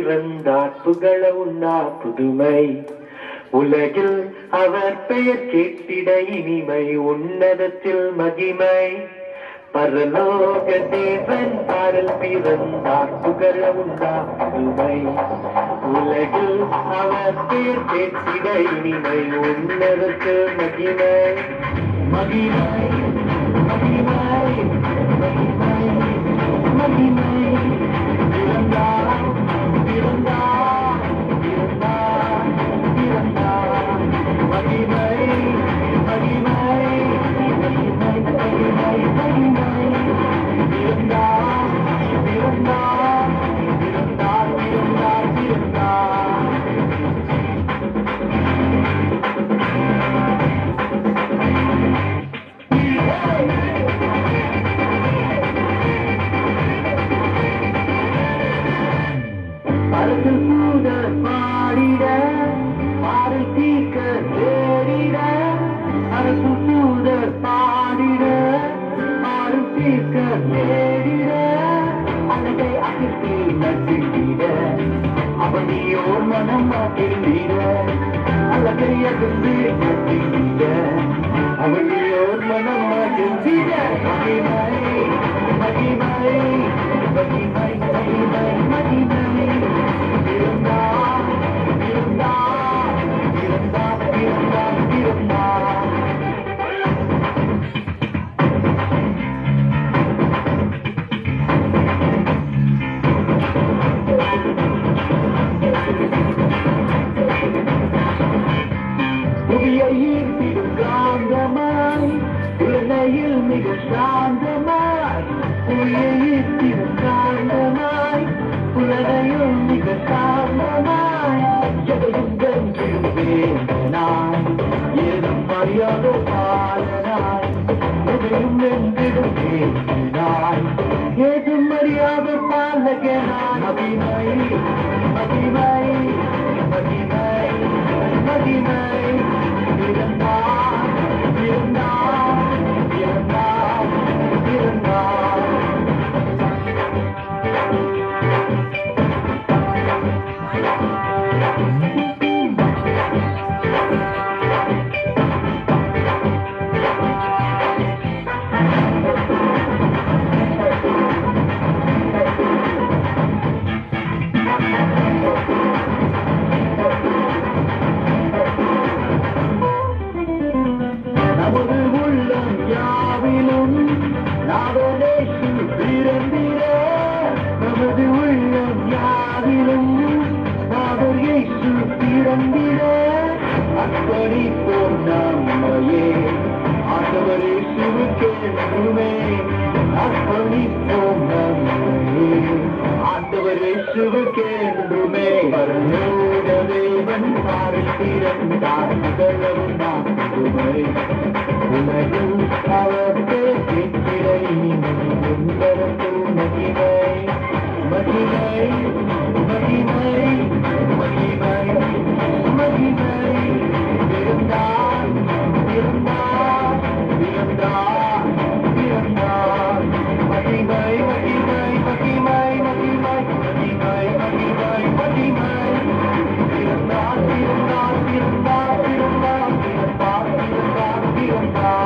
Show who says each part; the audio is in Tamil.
Speaker 1: பிறந்தார் புகழ உண்ணா புதுமை உலகில் அவர் பெயர் கேட்டிட இனிமை உன்னதத்தில் மகிமை பரலோக தேவன் பாரல் பிறந்தார் புகழ உண்டா புதுமை உலகில் அவர் பெயர் கேட்டிட இனிமை உன்னதத்தில் மகிமை மகிமை மகிமை மகிமை மகிமை பிறந்தார் பிறந்தார் பிறந்தார் பிறந்தார் மகிமை மகிமை மகிமை மகிமை மகிமை பிறந்தார் பிறந்தார் பிறந்தார் பிறந்தார் பிறந்தார் அரசு சூழல் பாடிட பாறை தீக்க தேடிட அரசு சூழல் பாடிட பாறை தீக்க தேடிட அழகை அகற்றி நட்டிட அவனியோர் மனம் மாற்றிட அழகை அகற்றி நட்டிட அவனியோர் மனம் மாற்றிட மகிமை மகிமை மகிமை மகிமை மகிமை உலகையில் மிக சாந்தமாய் உலகையில் சாந்தமாய் உலகையில் மிக சாந்தமாய் எதையும் வென்றிடுவேனாய் ஏதும் அறியாத பாலனாய் எதையும் வென்றிடுவேனாய் ஏதும் அறியாத பாலகனாய் மகிமை மகிமை மகிமை மகிமை இருந்தார் இருந்தார் இருந்தார் இருந்தார் நமது உள்ளம் யாவிலும் நாவலேசு பிறந்திர நமது உள்ளம் யாவிலும் நாவலேசு பிறந்திர அர்ப்பணிப்போம் நம்மையே ஆண்டவரேசுவுக்கென்றுமே அர்ப்பணிப்போம் நம்மையே ஆண்டவரேசுவுக்கென்றுமே பரலோக தேவன் பாரில் பிறந்தார் புகழவும் நாம் புதுமை உலகில் அவர் பேசிக்கிறை உன்னதத்தில் மகிமை மகிமை மகிமை மகிமை மகிமை பிறந்தார் பிறந்தார் பிறந்தார் பிறந்தார் மகிமை மகிமை மகிமை மகிமை மகிமை மகிமை மகிமை பிறந்தார் பிறந்தார் பிறந்தார் பிறந்தார் பிறந்தார் பிறந்தார் பிறந்தார்